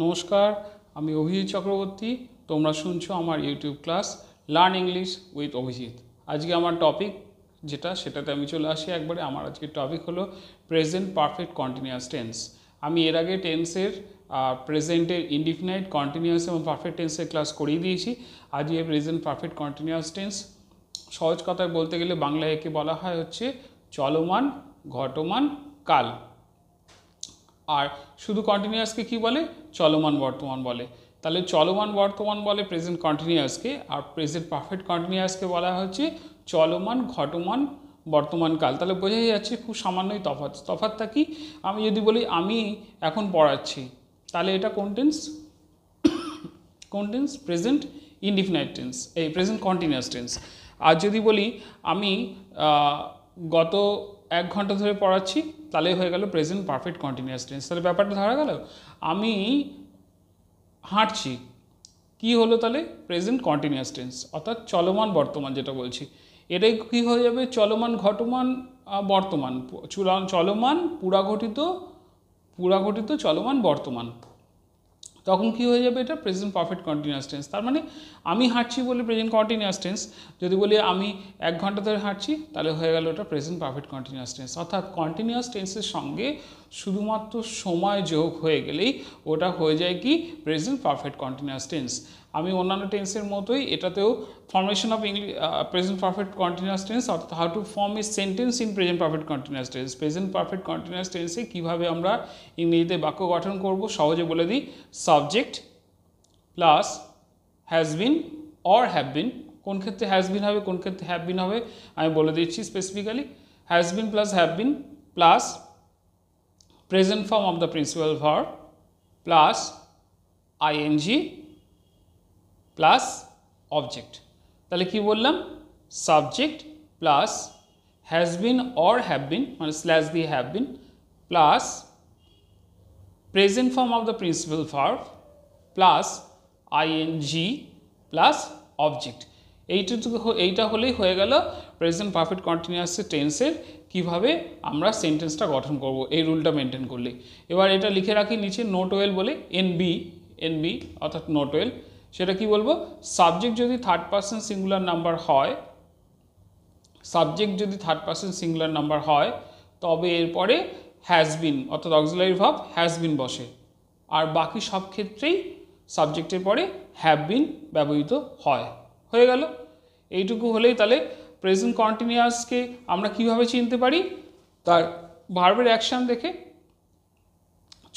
নমস্কার, আমি অভিজিৎ চক্রবর্তী। তোমরা শুনছো আমার YouTube class learn English with Abhijit. আজকে আমার টপিক সেটাতে আমি চলে আসি একবারে। আমার আজকের টপিক হলো প্রেজেন্ট পারফেক্ট কন্টিনিউয়াস টেন্স। আমি এর আগে টেন্সের প্রেজেন্টের ইনডিফিনাইট, কন্টিনিউয়াস এবং পারফেক্ট টেন্সের ক্লাস করিয়ে দিয়েছি। আজকে প্রেজেন্ট পারফেক্ট কন্টিনিউয়াস টেন্স, সহজ কথায় বলতে গেলে বাংলায় একে বলা হয় হচ্ছে চলমান, ঘটমান, কাল। আর শুধু কন্টিনিউয়াসকে কি বলে? চলমান বর্তমান বলে। তাহলে চলমান বর্তমান বলে প্রেজেন্ট কন্টিনিউয়াসকে, আর প্রেজেন্ট পারফেক্ট কন্টিনিউয়াসকে বলা হচ্ছে চলমান, ঘটমান, বর্তমান কাল। তাহলে বোঝাই যাচ্ছে খুব সামান্যই তফাৎটা কি? আমি যদি বলি আমি এখন পড়াচ্ছি, তাহলে এটা কোন টেন্স? প্রেজেন্ট ইনডিফিনাইট টেন্স, এই প্রেজেন্ট কন্টিনিউয়াস টেন্স। আর যদি বলি আমি গত 1 ঘন্টা ধরে পড়াচ্ছি, তাহলে হয়ে গেল প্রেজেন্ট পারফেক্ট কন্টিনিউয়াস টেন্স। তাহলে ব্যাপারটা ধরা গেল। আমি হাঁটছি, কি হলো? তাহলে প্রেজেন্ট কন্টিনিউয়াস টেন্স, অর্থাৎ চলমান বর্তমান যেটা বলছি, এটাই কি হয়ে যাবে? চলমান, ঘটমান, বর্তমান, চলমান, পুরাঘটিত, চলমান, বর্তমান। তখন কি হয়ে যাবে? এটা প্রেজেন্ট পারফেক্ট কন্টিনিউয়াস টেন্স। তার মানে আমি হাঁটছি বলে প্রেজেন্ট কন্টিনিউয়াস টেন্স। যদি বলি আমি 1 ঘন্টা ধরে হাঁটছি, তাহলে হয়ে গেল ওটা প্রেজেন্ট পারফেক্ট কন্টিনিউয়াস টেন্স। অর্থাৎ কন্টিনিউয়াস টেন্সের সঙ্গে শুধুমাত্র সময় যোগ হয়ে গেলেই ওটা হয়ে যায় কি? Present perfect continuous tense. আমি অন্যান্য টেন্সের মতোই এটাতেও formation of present perfect continuous tense, অর্থাৎ how to form a sentence in present perfect continuous tense. Present perfect continuous টেন্সে কীভাবে আমরা ইংরেজিতে বাক্য গঠন করব সহজে বলে দিই। Subject plus has been or have বিন। কোন ক্ষেত্রে হ্যাজ বিন হবে, কোন ক্ষেত্রে হ্যাভ বিন হবে আমি বলে দিচ্ছি specifically. Has been plus have been plus present form of the principal verb plus ING plus object. তাহলে কি বললাম? Subject plus has been or have been, মানে স্ল্যাশ দিয়ে have been, plus present form of the principal verb plus ING plus object. এইটা হলেই হয়ে গেল present perfect continuous টেন্সের কীভাবে আমরা সেন্টেন্সটা গঠন করব, এই রুলটা মেনটেন করলে। এবার এটা লিখে রাখি নিচে, নোট ওয়েল বলে, এনবি অর্থাৎ নোট ওয়েল। সেটা কি বলবো? সাবজেক্ট যদি থার্ড পারসন সিঙ্গুলার নাম্বার হয়, তবে এরপরে হ্যাজ বিন অর্থাৎ অক্সিলারি ভার্ব হ্যাজ বিন বসে। আর বাকি সব ক্ষেত্রেই সাবজেক্টের পরে হ্যাভ বিন ব্যবহৃত হয়। হয়ে গেল। এইটুকু হলেই তাহলে প্রেজেন্ট কন্টিনিউয়াসকে আমরা কিভাবে চিনতে পারি? তার ভার্বের অ্যাকশন দেখে,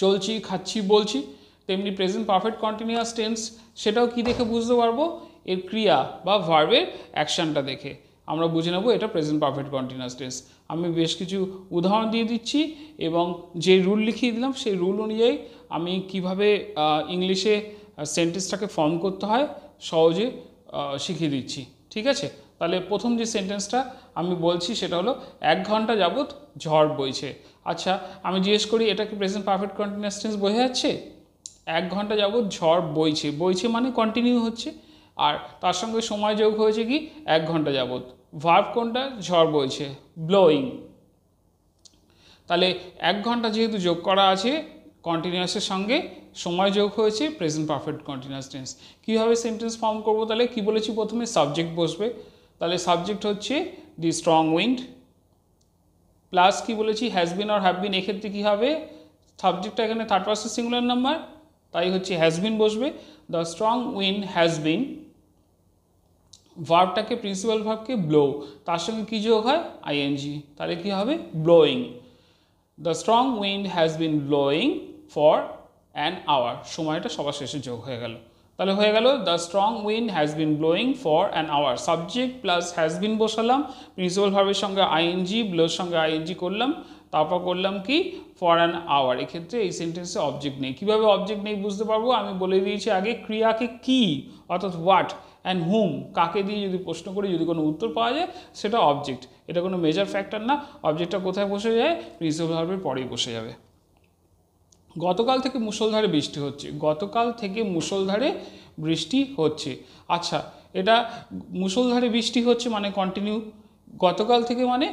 চলছি, খাচ্ছি, বলছি। তেমনি প্রেজেন্ট পারফেক্ট কন্টিনিউয়াস টেন্স, সেটাও কি দেখে বুঝতে পারবো? এর ক্রিয়া বা ভার্বের অ্যাকশনটা দেখে আমরা বুঝে নেব এটা প্রেজেন্ট পারফেক্ট কন্টিনিউয়াস টেন্স। আমি বেশ কিছু উদাহরণ দিয়ে দিচ্ছি এবং যে রুল লিখিয়ে দিলাম সেই রুল অনুযায়ী আমি কিভাবে ইংলিশে সেন্টেন্সটাকে ফর্ম করতে হয় সহজে শিখিয়ে দিচ্ছি। ঠিক আছে? তাহলে প্রথম যে সেন্টেন্সটা আমি বলছি সেটা হলো 1 ঘন্টা যাবৎ ঝড় বইছে। আচ্ছা, আমি জিজ্ঞেস করি এটা কি প্রেজেন্ট পারফেক্ট কন্টিনিউয়াস টেন্স বোঝা যাচ্ছে? 1 ঘন্টা যাবৎ ঝড় বইছে, বইছে মানে কন্টিনিউ হচ্ছে, আর তার সঙ্গে সময় যোগ হয়েছে কি? 1 ঘন্টা যাবৎ। ভার্ব কোনটা? ঝড় বইছে, ব্লোয়িং। তাহলে 1 ঘন্টা যেহেতু যোগ করা আছে কন্টিনিউয়াসের সঙ্গে, সময় যোগ হয়েছে, প্রেজেন্ট পারফেক্ট কন্টিনিউয়াস টেন্স। কীভাবে সেন্টেন্স ফর্ম করবো? তাহলে কি বলেছি? প্রথমে সাবজেক্ট বসবে। তাহলে সাবজেক্ট হচ্ছে দি স্ট্রং উইন্ড, প্লাস কি বলেছি? হ্যাজ বিন অর হ্যাভ বিন। এক্ষেত্রে কী হবে? সাবজেক্টটা এখানে থার্ড পারসন সিঙ্গুলার নাম্বার, তাই হচ্ছে হ্যাজ বিন বসবে। The strong wind has been, ভার্বটাকে, প্রিন্সিপাল ভার্বকে ব্লো, তার সঙ্গে কী যোগ হয়? আইএনজি। তাহলে কী হবে? Blowing. The strong wind has been blowing for an hour. সময়টা সবার শেষে যোগ হয়ে গেল। তাহলে হয়ে গেল the strong wind has been blowing for an hour. Subject plus has been বসালাম, প্রিন্সিপাল ভার্বের সঙ্গে আইএনজি, ব্লোর সঙ্গে আইএনজি করলাম, তারপর করলাম কি? For an hour. এক্ষেত্রে এই সেন্টেন্সে অবজেক্ট নেই। কীভাবে অবজেক্ট নেই বুঝতে পারবো? আমি বলে দিয়েছি আগে, ক্রিয়াকে কি অর্থাৎ হোয়াট অ্যান্ড হুম, কাকে দিয়ে যদি প্রশ্ন করি, যদি কোনো উত্তর পাওয়া যায়, সেটা অবজেক্ট। এটা কোনো মেজর ফ্যাক্টর না। অবজেক্টটা কোথায় বসে যায়? প্রিন্সিপাল ভার্বের পরেই বসে যাবে। গতকাল থেকে মুষলধারে বৃষ্টি হচ্ছে। গতকাল থেকে মুষলধারে বৃষ্টি হচ্ছে। আচ্ছা, এটা মুষলধারে বৃষ্টি হচ্ছে মানে কন্টিনিউ, গতকাল থেকে মানে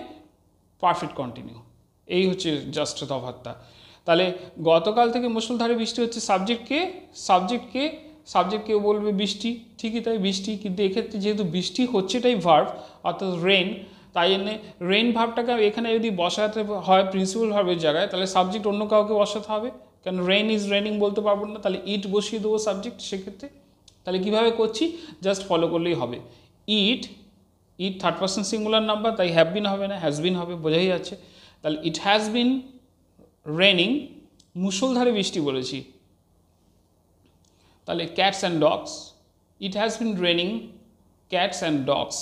পারফেক্ট কন্টিনিউ। এই হচ্ছে জাস্ট তফাৎটা। তাহলে গতকাল থেকে মুষলধারে বৃষ্টি হচ্ছে, সাবজেক্ট কেউ বলবে বৃষ্টি, ঠিকই তাই বৃষ্টি, কিন্তু এক্ষেত্রে যেহেতু বৃষ্টি হচ্ছেটাই ভার্ব অর্থাৎ রেন, তাই জন্য রেন ভার্বটাকে এখানে যদি বসাতে হয় প্রিন্সিপাল ভার্বের জায়গায়, তাহলে সাবজেক্ট অন্য কাউকে বসাতে হবে, কারণ রেন ইজ রেনিং বলতে পারবো না, তাহলে ইট বসিয়ে দেবো সাবজেক্ট সেক্ষেত্রে। তাহলে কীভাবে করছি, জাস্ট ফলো করলেই হবে। It third person singular number, তাই হ্যাভ বিন হবে না, হ্যাজ বিন হবে, বোঝাই যাচ্ছে। তাহলে ইট হ্যাজ বিন রেনিং, মুষলধারে বৃষ্টি বলেছি, তাহলে cats and dogs, it has been raining cats and dogs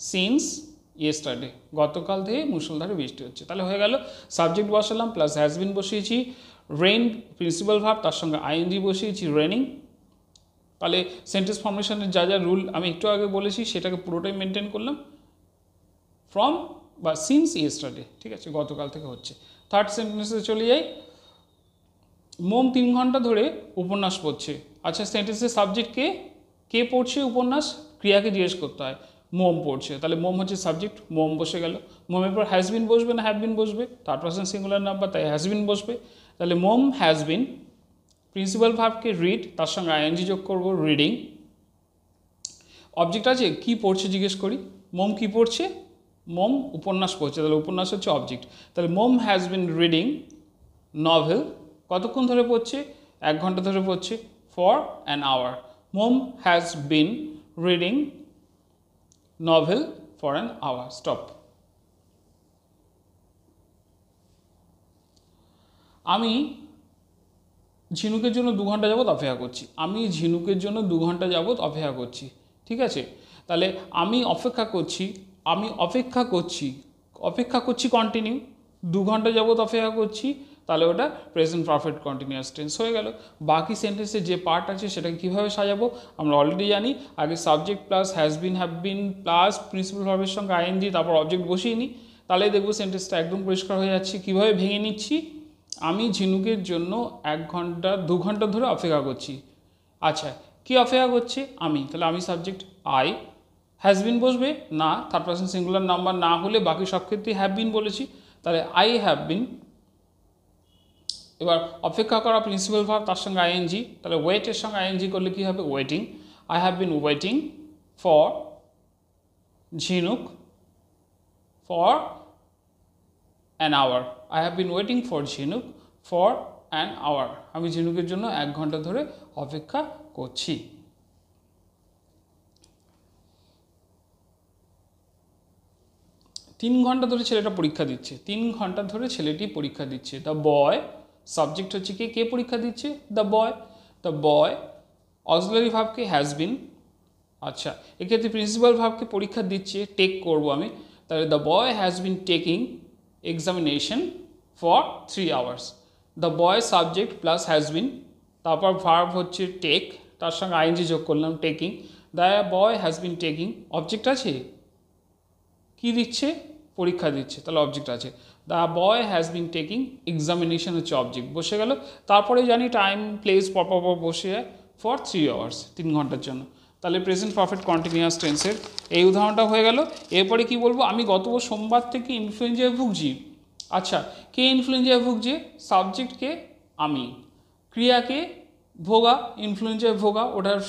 since yesterday, গতকাল থেকে মুষলধারে বৃষ্টি হচ্ছে। তাহলে হয়ে গেল সাবজেক্ট বসালাম প্লাস হ্যাজ বিন বসিয়েছি, রেন প্রিন্সিপাল ভার্ব, তার সঙ্গে আইএনজি বসিয়েছি রেনিং। তাহলে সেন্টেন্স ফর্মেশনের যা যা রুল আমি একটু আগে বলেছি সেটাকে পুরোটাই মেনটেন করলাম, ফ্রম বা সিন্স ইয়েস্টারডে, ঠিক আছে, গতকাল থেকে হচ্ছে। থার্ড সেন্টেন্সে চলে যাই, মোম 3 ঘন্টা ধরে উপন্যাস পড়ছে। আচ্ছা, সেন্টেন্সের সাবজেক্টকে কে পড়ছে উপন্যাস, ক্রিয়াকে জিজ্ঞেস করতে হয়, মোম পড়ছে, তাহলে মোম হচ্ছে সাবজেক্ট, মোম বসে গেল। মোমের পর হ্যাজ বিন বসবে না হ্যাভ বিন বসবে, থার্ড পারসন সিঙ্গুলার নাম্বার, তাই হ্যাজ বিন বসবে। তাহলে মোম হ্যাজ বিন, প্রিন্সিপাল ভার্বকে রিড, তার সঙ্গে আইএনজি যোগ করবো রিডিং। অবজেক্ট আছে, কি পড়ছে জিজ্ঞেস করি, মোম কি পড়ছে, মোম উপন্যাস পড়ছে, তাহলে উপন্যাস হচ্ছে অবজেক্ট। তাহলে মোম হ্যাজ বিন রিডিং নভেল, কতক্ষণ ধরে পড়ছে, 1 ঘন্টা ধরে পড়ছে, for an hour. Mom has been reading novel for an hour, stop. আমি ঝিনুকের জন্য 2 ঘন্টা যাবত অপেক্ষা করছি, আমি ঝিনুকের জন্য 2 ঘন্টা যাবত অপেক্ষা করছি, ঠিক আছে। তাহলে আমি অপেক্ষা করছি কন্টিনিউ, 2 ঘন্টা যাবত অপেক্ষা করছি, তাহলে ওটা প্রেজেন্ট পারফেক্ট কন্টিনিউয়াস টেন্স হয়ে গেল। বাকি সেন্টেন্সের যে পার্ট আছে সেটাকে কীভাবে সাজাবো আমরা অলরেডি জানি, আগে subject plus has been have been plus principal ভার্বের সঙ্গে আইএনজি, তারপর অবজেক্ট বসিয়ে নিই, তাহলে দেখবো সেন্টেন্সটা একদম পরিষ্কার হয়ে যাচ্ছে। কীভাবে ভেঙে নিচ্ছি, আমি ঝিনুকের জন্য 2 ঘন্টা ধরে অপেক্ষা করছি। আচ্ছা, কি অপেক্ষা করছে, আমি, তাহলে আমি সাবজেক্ট, আই, হ্যাজ বিন বসবে না, থার্ড পারসন সিঙ্গুলার নাম্বার না হলে বাকি সব ক্ষেত্রেই হ্যাভ বিন বলেছি, তাহলে আই হ্যাভ বিন। এবার অপেক্ষা করা প্রিন্সিপাল ভার্ব, তার সঙ্গে আইএনজি, তাহলে ওয়েটের সঙ্গে আইএনজি করলে কী হবে, waiting. I have been waiting for Jhinuk for an hour, I have been waiting for Jhinuk for an hour, আমি ঝিনুকের জন্য 1 ঘন্টা ধরে অপেক্ষা করছি। তিন ঘন্টা ধরে ছেলেটা পরীক্ষা দিচ্ছে, 3 ঘন্টা ধরে ছেলেটি পরীক্ষা দিচ্ছে। দ্য বয়, সাবজেক্ট হচ্ছে কে পরীক্ষা দিচ্ছে, দ্য বয়, অক্সিলারি ভার্বকে হ্যাজ বিন। আচ্ছা, এক্ষেত্রে প্রিন্সিপাল ভার্বকে পরীক্ষা দিচ্ছে, টেক করব আমি, তাহলে the boy has been taking examination for 3 hours. The boy subject plus has বিন, তারপর ভার্ব হচ্ছে টেক, তার সঙ্গে আইএনজি যোগ করলাম taking. The boy has been taking, object আছে, কি দিচ্ছে, পরীক্ষা দিচ্ছে, তাহলে অবজেক্ট আছে। The boy has been taking examination হচ্ছে অবজেক্ট, বসে গেল। তারপরে জানি টাইম প্লেস পর বসে যায় ফর 3 আওয়ার্স, 3 ঘন্টার জন্য। তাহলে প্রেজেন্ট পারফেক্ট কন্টিনিউয়াস টেন্সের এই উদাহরণটা হয়ে গেল। এরপরে কি বলবো, আমি গত সোমবার থেকে ইনফ্লুয়েঞ্জায় ভুগছি। আচ্ছা, কে ইনফ্লুয়েঞ্জায় ভুগছে, সাবজেক্টকে আমি, ক্রিয়াকে ভোগা, ইনফ্লুয়েঞ্জায় ভোগা, ওটার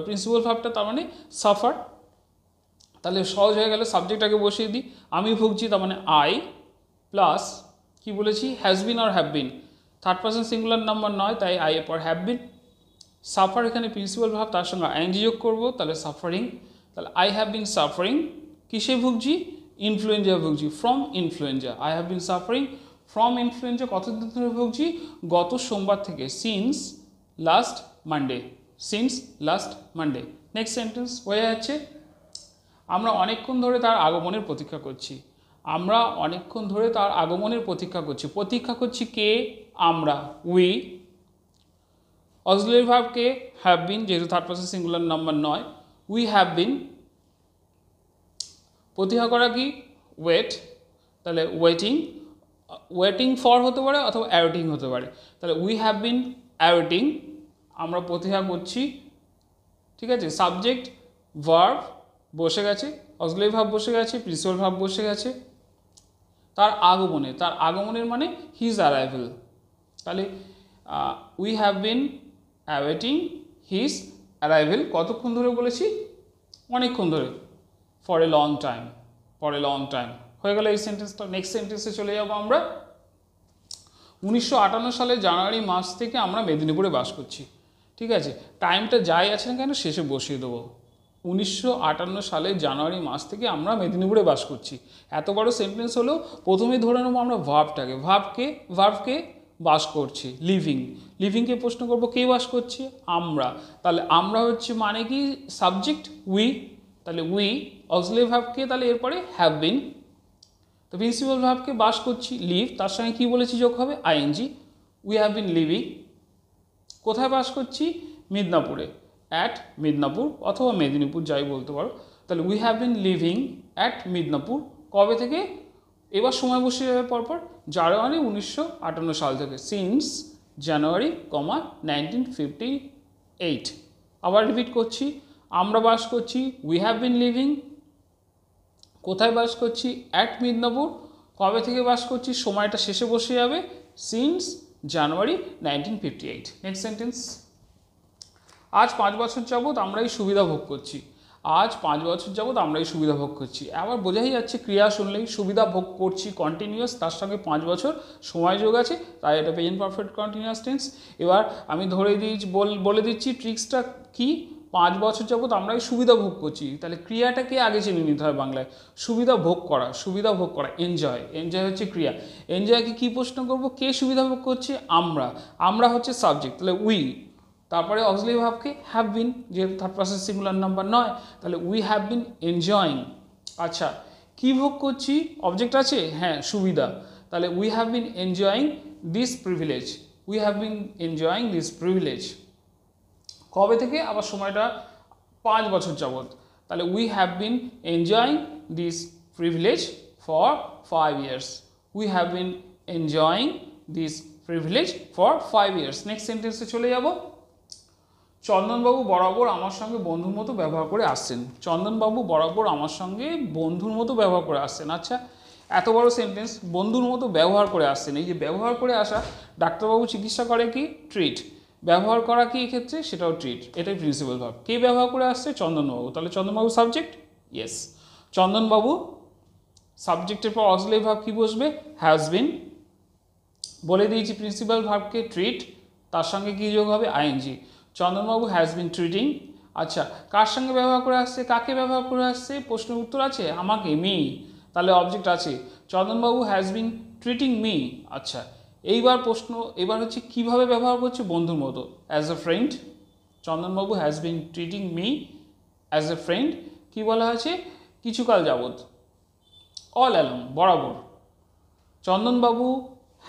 প্রিন্সিপাল ভার্বটা তার মানে সাফার। তাহলে সহজ হয়ে গেল, সাবজেক্ট আগে বসিয়ে দিই, আমি ভুগছি তার মানে আই প্লাস কি বলেছি, হ্যাজ বিন আর have been, third person singular number নয়, তাই আই এর পর হ্যাভ বিন। সাফার এখানে প্রিন্সিপাল ভার্ব, তার সঙ্গে আইএনজি যোগ করবো, তাহলে সাফারিং। তাহলে আই হ্যাভ বিন সাফারিং, কিসে ভুগছি, ইনফ্লুয়েঞ্জা ভুগছি, from influenza. I have been suffering from influenza, কতদিন ধরে ভুগছি, গত সোমবার থেকে, since last Monday. Next sentence হয়ে যাচ্ছে, আমরা অনেকক্ষণ ধরে তার আগমনের প্রতীক্ষা করছি। প্রতীক্ষা করছি কে, আমরা, উই। অক্সিলারি ভার্বকে হ্যাভ বিন, যেহেতু থার্ড পারসন সিঙ্গুলার নাম্বার নয়, উই হ্যাভ বিন। প্রতীক্ষা করা কি, ওয়েট, তাহলে ওয়েটিং ফর হতে পারে অথবা অ্যাওয়েটিং হতে পারে, তাহলে উই হ্যাভ বিন অ্যাওয়েটিং, আমরা প্রতীক্ষা করছি, ঠিক আছে। সাবজেক্ট ভার্ব বসে গেছে, অক্সিলারি ভার্ব বসে গেছে, প্রিন্সিপাল ভার্ব বসে গেছে, তার আগমনের মানে হিজ অ্যারাইভেল। তাহলে we have bin awaiting his arrival কতক্ষণ ধরে বলেছি, অনেকক্ষণ ধরে, ফর এ লং টাইম, হয়ে গেল এই সেন্টেন্সটা। নেক্সট সেন্টেন্সে চলে যাবো আমরা। 1958 সালের জানুয়ারি মাস থেকে আমরা মেদিনীপুরে বাস করছি। ঠিক আছে, টাইমটা যাই আছে না কেন শেষে বসিয়ে দেবো। 1958 সালের জানুয়ারি মাস থেকে আমরা মেদিনীপুরে বাস করছি। এত বড় সেন্টেন্স হলেও প্রথমেই ধরে নেবো আমরা ভার্বটাকে। ভার্বকে বাস করছি, লিভিংকে প্রশ্ন করবো কে বাস করছে, আমরা। তাহলে আমরা হচ্ছে মানে কি সাবজেক্ট উই, তাহলে উই। অক্সিলারি ভার্বকে তাহলে এরপরে হ্যাভ বিন। তো প্রিন্সিপাল ভার্বকে বাস করছি লিভ, তার সঙ্গে কি বলেছি যোগ হবে ING. We have been living. কোথায় বাস করছি, মিদনাপুরে, অ্যাট মিদনাপুর অথবা মেদিনীপুর যাই বলতে পারো। তাহলে we have been leaving at Midnapore. কবে থেকে, এবার সময় বসে যাবে পরপর, জানুয়ারি 1958 সাল থেকে, সিন্স জানুয়ারি 1958। আবার রিপিট করছি, আমরা বাস করছি, উই হ্যাভ বিন লিভিং, কোথায় বাস করছি, অ্যাট মিদনাপুর, কবে থেকে বাস করছি, সময়টা শেষে বসে যাবে, সিন্স জানুয়ারি 1958। Next sentence. আজ 5 বছর যাবৎ আমরা এই সুবিধা ভোগ করছি। আজ 5 বছর যাবৎ আমরা এই সুবিধা ভোগ করছি। আবার বোঝাই যাচ্ছে ক্রিয়া শুনলেই সুবিধা ভোগ করছি কন্টিনিউয়াস, তার সঙ্গে 5 বছর সময় যোগ আছে, তাই এটা প্রেজেন্ট পারফেক্ট কন্টিনিউয়াস টেন্স। এবার আমি বলে দিচ্ছি ট্রিক্সটা কি। 5 বছর যাবৎ আমরা এই সুবিধা ভোগ করছি, তাহলে ক্রিয়াটাকে আগে চিনে নিতে হয় বাংলায়। সুবিধা ভোগ করা, এনজয় হচ্ছে ক্রিয়া। এনজয়কে কি প্রশ্ন করব, কে সুবিধা ভোগ করছে, আমরা হচ্ছে সাবজেক্ট, তাহলে উই। তারপরে অক্সিলারি ভার্বকে হ্যাভ বিন, যেহেতু থার্ড পারসন সিঙ্গুলার নাম্বার নয়, তাহলে উই হ্যাভ বিন এনজয়িং। আচ্ছা, কি ভোগ করছি, অবজেক্ট আছে, হ্যাঁ সুবিধা, তাহলে we have bin enjoying this privilege. কবে থেকে, আবার সময়টা 5 বছর যাবৎ, তাহলে we have bin enjoying this privilege for 5 years। We have bin enjoying this privilege for 5 years। Next সেন্টেন্সে চলে যাব। চন্দনবাবু বরাবর আমার সঙ্গে বন্ধুর মতো ব্যবহার করে আসছেন। চন্দনবাবু বরাবর আমার সঙ্গে বন্ধুর মতো ব্যবহার করে আসছেন। আচ্ছা, এত বড় সেন্টেন্স, বন্ধুর মতো ব্যবহার করে আসছেন। এই যে ব্যবহার করে আসা, ডাক্তারবাবু চিকিৎসা করে কি, ট্রিট। ব্যবহার করা কি এক্ষেত্রে, সেটাও ট্রিট। এটাই প্রিন্সিপাল ভার্ব। কে ব্যবহার করে আসছে, চন্দনবাবু, তাহলে চন্দনবাবু সাবজেক্ট, ইয়েস। চন্দনবাবু সাবজেক্টের পর অক্সিলারি ভার্ব কি বসবে, হ্যাজ বিন। বলে দিয়েছি প্রিন্সিপাল ভার্বকে ট্রিট, তার সঙ্গে কি যোগ হবে, আইএনজি। চন্দনবাবু হ্যাজ বিন ট্রিটিং। আচ্ছা, কার সঙ্গে ব্যবহার করে আসছে, কাকে ব্যবহার করে আসছে, প্রশ্নের উত্তর আছে, আমাকে, মি, তাহলে অবজেক্ট আছে, চন্দনবাবু হ্যাজ বিন ট্রিটিং মি। আচ্ছা, এইবার প্রশ্ন, এবার হচ্ছে কিভাবে ব্যবহার করছে, বন্ধুর মতো, অ্যাজ এ ফ্রেন্ড। চন্দনবাবু has been treating me as a friend. কি বলা হয়েছে, কিছুকাল যাবৎ, অল অ্যালং, বরাবর। চন্দনবাবু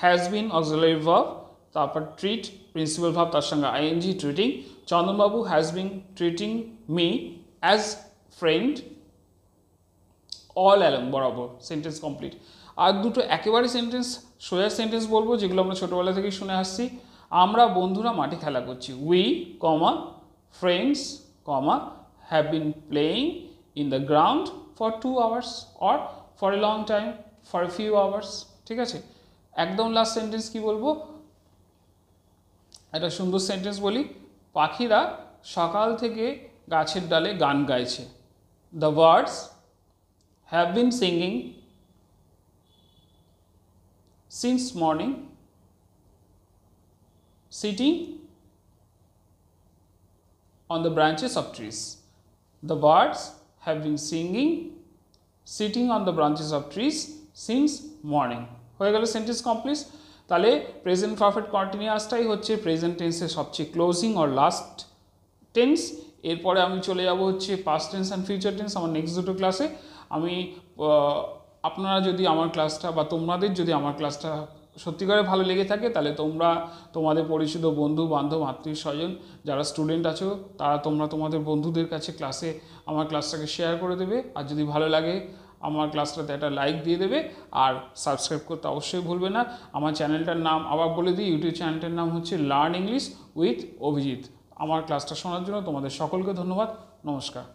হ্যাজ বিন অক্সিলারি ভার্ব, তারপর ট্রিট প্রিন্সিপাল ভার্ব, তার সঙ্গে আইএনজি, ট্রিটিং। চন্দনবাবু has been treating me as friend all along, বরাবর। Sentence complete. আর দুটো একেবারে সোজা সেন্টেন্স বলবো, যেগুলো আমরা ছোটোবেলা থেকেই শুনে আসছি। আমরা বন্ধুরা মাঠে খেলা করছি। We, friends, have been playing in the ground for 2 hours or for a long time, for a few hours. ঠিক আছে, একদম লাস্ট সেন্টেন্স কি বলবো, একটা সুন্দর সেন্টেন্স বলি। পাখিরা সকাল থেকে গাছের ডালে গান গাইছে। The birds have been singing since morning, sitting on the branches of trees. The birds have been singing sitting on the branches of trees since morning. হয়ে গেল সেন্টেন্স কমপ্লিট। তাহলে প্রেজেন্ট পারফেক্ট কন্টিনিউয়াসটাই হচ্ছে প্রেজেন্ট টেন্সের সবচেয়ে closing or last tense. এরপরে আমি চলে যাব হচ্ছে past tense and future tense আমার নেক্সট দুটো ক্লাসে। আমি আপনারা যদি আমার ক্লাসটা বা তোমাদের যদি আমার ক্লাসটা সত্যিকারে ভালো লেগে থাকে, তাহলে তোমরা তোমাদের পরিচিত বন্ধু বান্ধব আত্মীয় স্বজন যারা স্টুডেন্ট আছো, তোমরা তোমাদের বন্ধুদের কাছে আমার ক্লাসটাকে শেয়ার করে দেবে। আর যদি ভালো লাগে আমার ক্লাসটাতে একটা লাইক দিয়ে দেবে, আর সাবস্ক্রাইব করতে অবশ্যই ভুলবে না। আমার চ্যানেলটার নাম আবার বলে দিই, ইউটিউব চ্যানেলটার নাম হচ্ছে লার্ন ইংলিশ উইথ অভিজিৎ। আমার ক্লাসটা শোনার জন্য তোমাদের সকলকে ধন্যবাদ। নমস্কার।